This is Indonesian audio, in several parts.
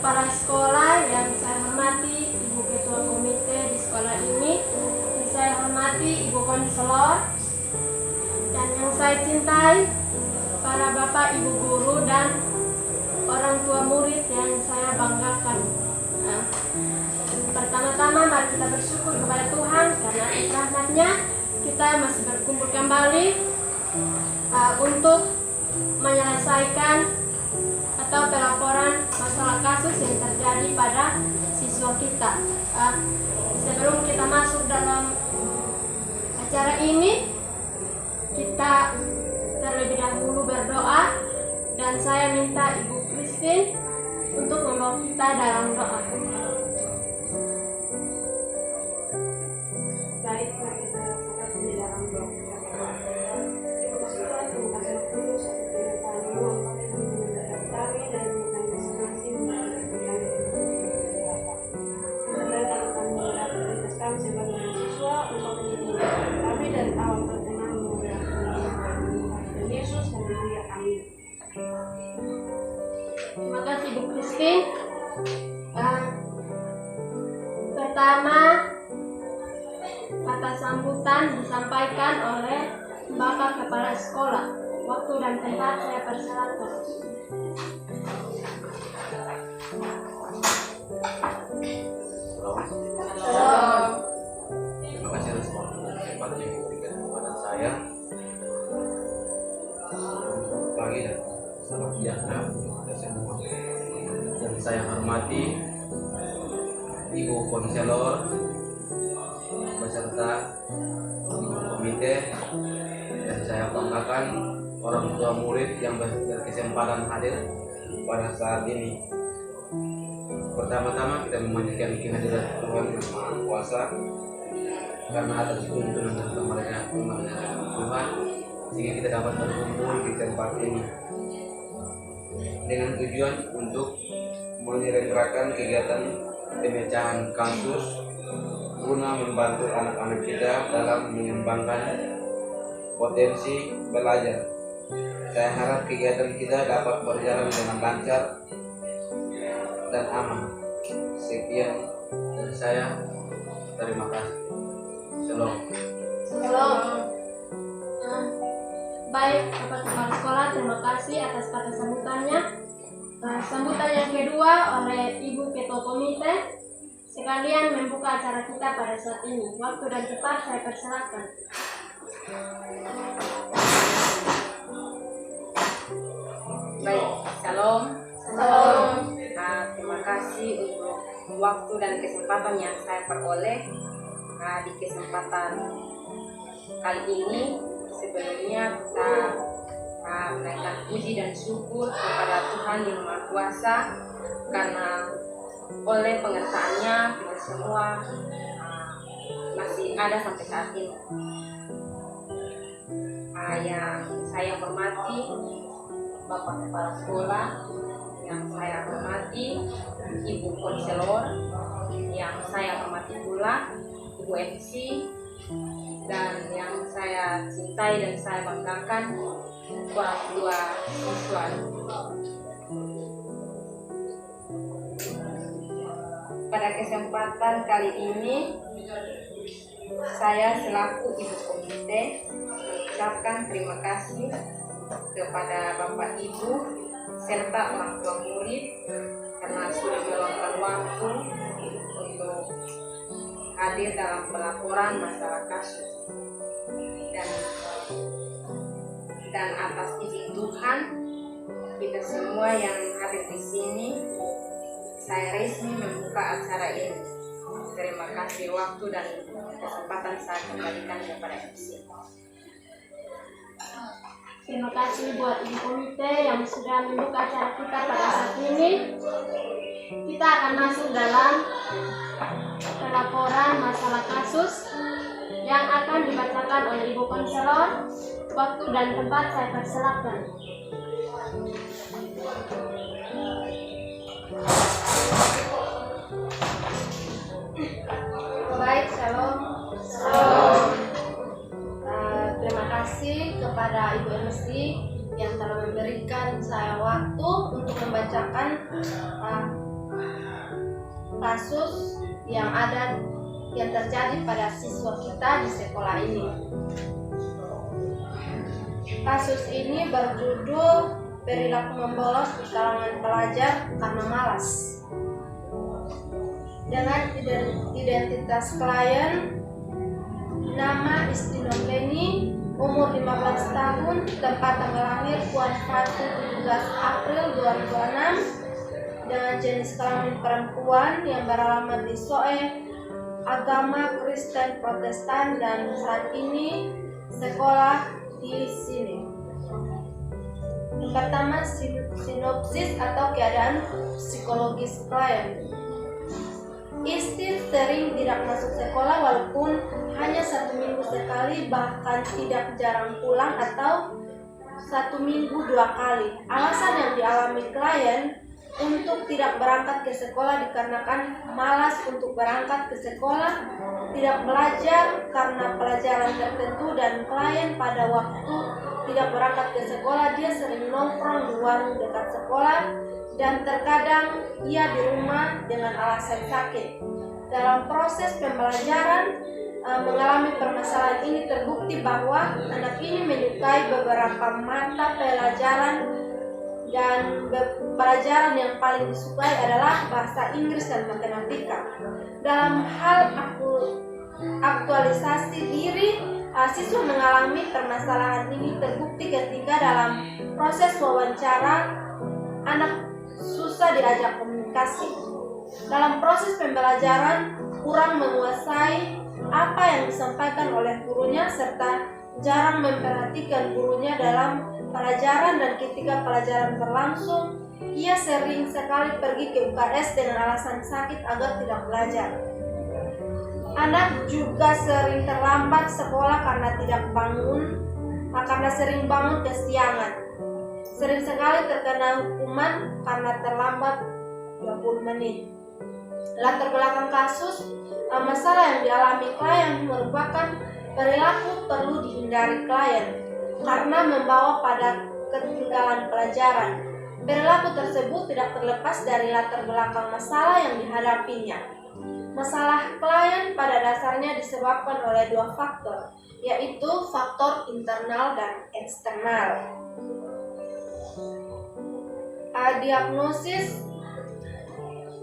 Kepala Sekolah yang saya hormati, Ibu Ketua Komite di sekolah ini, yang saya hormati Ibu Konselor, dan yang saya cintai para Bapak Ibu Guru dan orang tua murid yang saya banggakan. Pertama-tama mari kita bersyukur kepada Tuhan karena atas rahmat-Nya kita masih berkumpul kembali untuk menyelesaikan atau pelaporan masalah kasus yang terjadi pada siswa kita. Sebelum kita masuk dalam acara ini, kita terlebih dahulu berdoa, dan saya minta Ibu Christine untuk membawa kita dalam doa. Baik, mari kita lakukan di dalam doa. Terima kasih Tuhan, terima kasih Tuhan, seperti yang kami mohon kami dan kami masing-masing sebenarnya akan mendapat prioritas kami sebagai mahasiswa untuk menyembuhkan kami dari awal pertengahan dan Yesus dan Maria. Amin. Terima kasih Bu Christine. Pertama, kata sambutan disampaikan oleh Bapak Kepala Sekolah. Waktu dan tempat saya persilakan. Shalom. Terima kasih atas waktu dan kesempatan yang diberikan kepada saya. Selamat pagi dan salam sejahtera untuk kita semua. Yang saya hormati Ibu Konselor beserta Ibu Komite, dan saya banggakan orang tua murid yang berkesempatan hadir pada saat ini. Pertama-tama kita memanjatkan kehadiran Tuhan Yang Maha Kuasa karena atas tuntunan dan kemerdekaan Tuhan sehingga kita dapat berkumpul di tempat ini dengan tujuan untuk menyelenggarakan kegiatan pemecahan kasus guna membantu anak-anak kita dalam mengembangkan potensi belajar. Saya harap kegiatan kita dapat berjalan dengan lancar dan aman. Sekian dari saya. Terima kasih. Shalom. Shalom. Baik, Bapak Kepala Sekolah, terima kasih atas kata sambutannya. Sambutan yang kedua oleh Ibu Ketua Komite sekalian membuka acara kita pada saat ini. Waktu dan tempat saya persilakan. Baik, shalom. Shalom. Terima kasih untuk waktu dan kesempatan yang saya peroleh di kesempatan kali ini. Sebelumnya kita menaikkan puji dan syukur kepada Tuhan Yang Maha Kuasa karena oleh pengertiannya kita semua masih ada sampai saat ini. Yang saya hormati Bapak Kepala Sekolah, yang saya hormati Ibu Konselor, yang saya hormati pula Ibu MC, dan yang saya cintai dan saya banggakan orang tua siswa. Pada kesempatan kali ini saya selaku Ibu Komite mengucapkan terima kasih kepada Bapak Ibu serta orang tua murid karena sudah meluangkan waktu untuk hadir dalam pelaporan masalah kasus, dan atas izin Tuhan kita semua yang hadir di sini saya resmi membuka acara ini. Terima kasih waktu dan kesempatan saya kembalikan kepada MC. Terima kasih buat Ibu Komite yang sudah membuka acara kita pada saat ini. Kita akan masuk dalam pelaporan masalah kasus yang akan dibacakan oleh Ibu Konselor. Waktu dan tempat saya persilakan. Baik, shalom. Shalom. Terima kasih kepada Ibu MC yang telah memberikan saya waktu untuk membacakan kasus yang terjadi pada siswa kita di sekolah ini. Kasus ini berjudul perilaku membolos di kalangan pelajar karena malas. Dengan identitas klien, nama Isti Nomleni, umur 15 tahun, tempat tanggal lahir Puan Fatu 17 April 2006, dengan jenis kelamin perempuan yang beralamat di Soe, agama Kristen Protestan, dan saat ini sekolah di sini. Yang pertama, sinopsis atau keadaan psikologis klien. Isti sering tidak masuk sekolah walaupun hanya 1 minggu sekali, bahkan tidak jarang pulang atau 1 minggu 2 kali. Alasan yang dialami klien untuk tidak berangkat ke sekolah dikarenakan malas untuk berangkat ke sekolah, tidak belajar karena pelajaran tertentu, dan klien pada waktu tidak berangkat ke sekolah dia sering nongkrong di warung dekat sekolah, dan terkadang ia di rumah dengan alasan sakit. Dalam proses pembelajaran mengalami permasalahan ini, terbukti bahwa anak ini menyukai beberapa mata pelajaran, dan pelajaran yang paling disukai adalah bahasa Inggris dan matematika. Dalam hal aktualisasi diri, siswa mengalami permasalahan ini terbukti ketika dalam proses wawancara anak susah diajak komunikasi. Dalam proses pembelajaran kurang menguasai apa yang disampaikan oleh gurunya, serta jarang memperhatikan gurunya dalam pelajaran, dan ketika pelajaran berlangsung ia sering sekali pergi ke UKS dengan alasan sakit agar tidak belajar. Anak juga sering terlambat sekolah karena sering bangun kesiangan. Sering sekali terkena hukuman karena terlambat 20 menit. Latar belakang kasus, masalah yang dialami klien merupakan perilaku perlu dihindari klien karena membawa pada ketinggalan pelajaran. Perilaku tersebut tidak terlepas dari latar belakang masalah yang dihadapinya. Masalah klien pada dasarnya disebabkan oleh 2 faktor, yaitu faktor internal dan eksternal. Diagnosis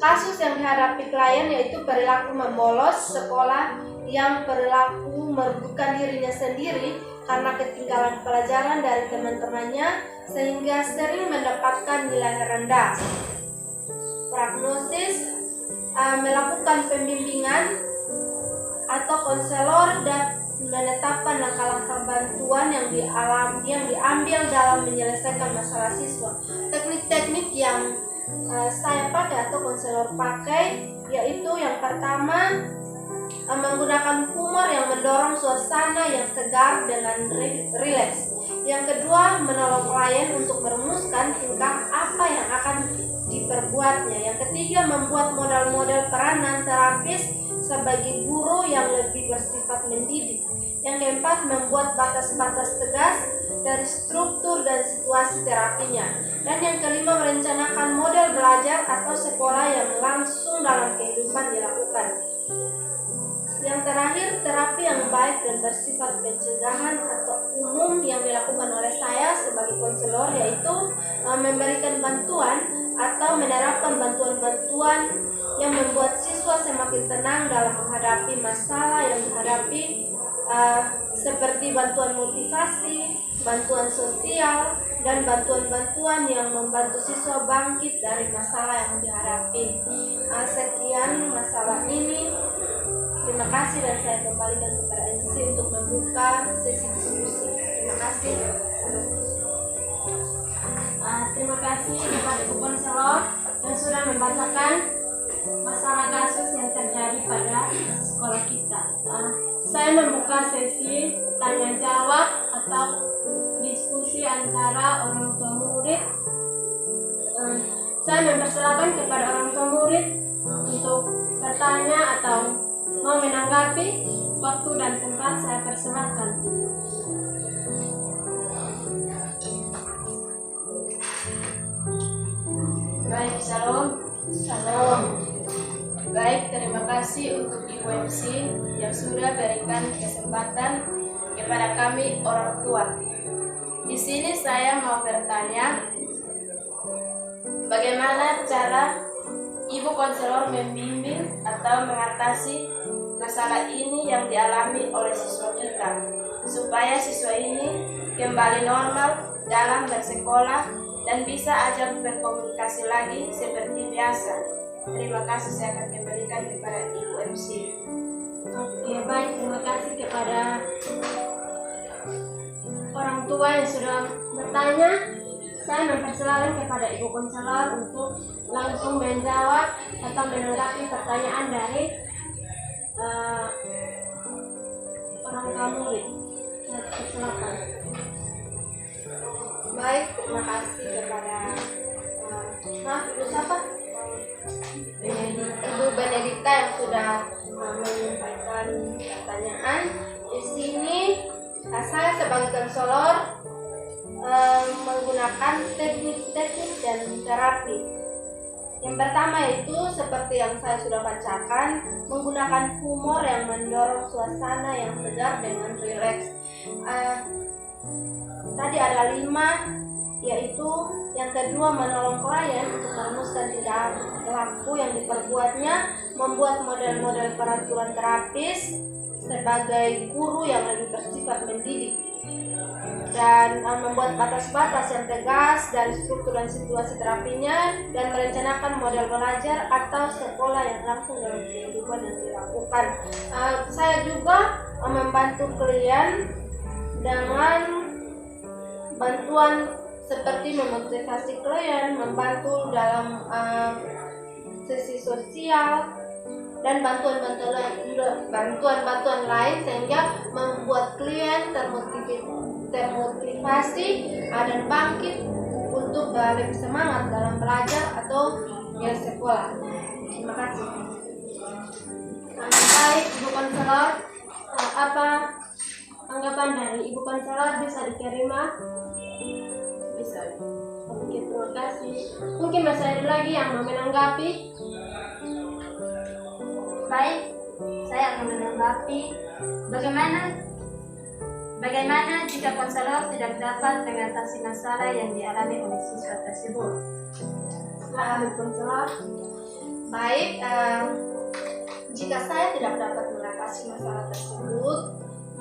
kasus yang dihadapi klien yaitu perilaku membolos sekolah yang perilaku merugikan dirinya sendiri karena ketinggalan pelajaran dari teman-temannya sehingga sering mendapatkan nilai rendah. Prognosis melakukan pembimbingan atau konselor dan menetapkan langkah-langkah bantuan yang diambil dalam menyelesaikan masalah siswa. Teknik-teknik yang saya pakai atau konselor pakai yaitu yang pertama, menggunakan humor yang mendorong suasana yang segar dengan rileks. Yang kedua, menolong klien untuk merumuskan tingkah apa yang akan diperbuatnya. Yang ketiga, membuat model-model peranan terapis sebagai guru yang lebih bersifat mendidik. Yang keempat, membuat batas-batas tegas dari struktur dan situasi terapinya. Dan yang kelima, merencanakan model belajar atau sekolah yang langsung dalam kehidupan dilakukan. Yang terakhir, terapi yang baik dan bersifat pencegahan atau umum yang dilakukan oleh saya sebagai konselor yaitu memberikan bantuan atau menerapkan bantuan-bantuan yang membuat siswa semakin tenang dalam menghadapi masalah yang dihadapi, seperti bantuan motivasi, bantuan sosial, dan bantuan-bantuan yang membantu siswa bangkit dari masalah yang dihadapi. Sekian masalah ini. Terima kasih dan saya kembalikan kepada MC untuk membuka sesi diskusi. Terima kasih. Terima kasih kepada Ibu Konselor yang sudah membacakan masalah kasus yang terjadi pada sekolah kita. Saya membuka sesi tanya jawab atau diskusi antara orang tua murid. Saya mempersilakan kepada orang tua murid untuk bertanya atau mau menanggapi. Waktu dan tempat saya persilakan. Baik, shalom. Shalom. Ibu MC yang sudah berikan kesempatan kepada kami orang tua. Di sini saya mau bertanya, bagaimana cara ibu konselor membimbing atau mengatasi masalah ini yang dialami oleh siswa kita, supaya siswa ini kembali normal dalam bersekolah dan bisa ajak berkomunikasi lagi seperti biasa. Terima kasih, saya akan kembalikan kepada Ibu MC. Oke, baik, terima kasih kepada orang tua yang sudah bertanya. Saya mempersilakan kepada Ibu Konselor untuk langsung menjawab atau menanggapi pertanyaan dari orang tua murid. Silakan. Baik, terima kasih kepada Ibu siapa? Ibu Benedikta yang sudah menyampaikan pertanyaan. Di sini saya sebagai konselor menggunakan teknik-teknik dan terapi. Yang pertama itu seperti yang saya sudah bacakan, menggunakan humor yang mendorong suasana yang segar dengan rileks. Tadi ada 5, yaitu yang kedua menolong klien untuk merumuskan tingkah laku yang diperbuatnya, membuat model-model peraturan terapis sebagai guru yang lebih bersifat mendidik, dan membuat batas-batas yang tegas dari struktur dan situasi terapinya, dan merencanakan model belajar atau sekolah yang langsung dalam kehidupan yang dilakukan. Saya juga membantu klien dengan bantuan seperti memotivasi klien, membantu dalam sesi sosial, dan bantuan-bantuan lain sehingga membuat klien termotivasi dan bangkit untuk lebih semangat dalam belajar atau sekolah. Terima kasih. Baik, Ibu Konselor, apa anggapan dari Ibu Konselor bisa diterima? Bisa. Oke, terima kasih. Mungkin masih ada lagi yang mau menanggapi? Baik, saya akan menanggapi bagaimana jika konselor tidak dapat mengatasi masalah yang dialami oleh siswa tersebut. Silakan, Ibu Konselor. Baik, jika saya tidak dapat mengatasi masalah tersebut,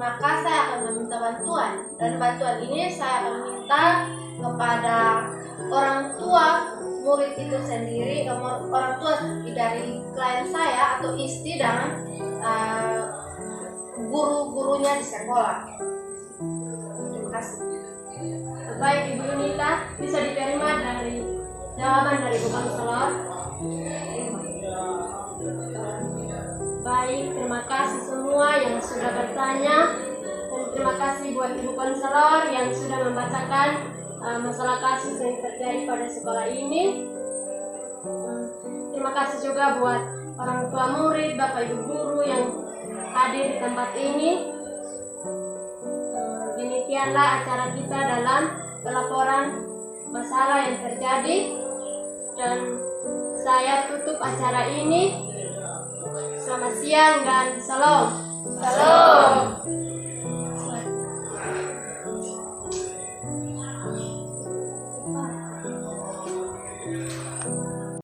maka saya akan meminta bantuan, dan bantuan ini saya akan minta kepada orang tua murid itu sendiri, orang tua dari klien saya atau istri dan guru-gurunya di sekolah. Terima kasih. Baik, Ibu Yunita, bisa diterima dari jawaban dari Ibu Konselor? Baik, terima kasih semua yang sudah bertanya, dan terima kasih buat Ibu Konselor yang sudah membacakan masalah kasus yang terjadi pada sekolah ini. Terima kasih juga buat orang tua murid, Bapak Ibu guru yang hadir di tempat ini. Demikianlah acara kita dalam pelaporan masalah yang terjadi, dan saya tutup acara ini. Selamat siang dan salam. Salam.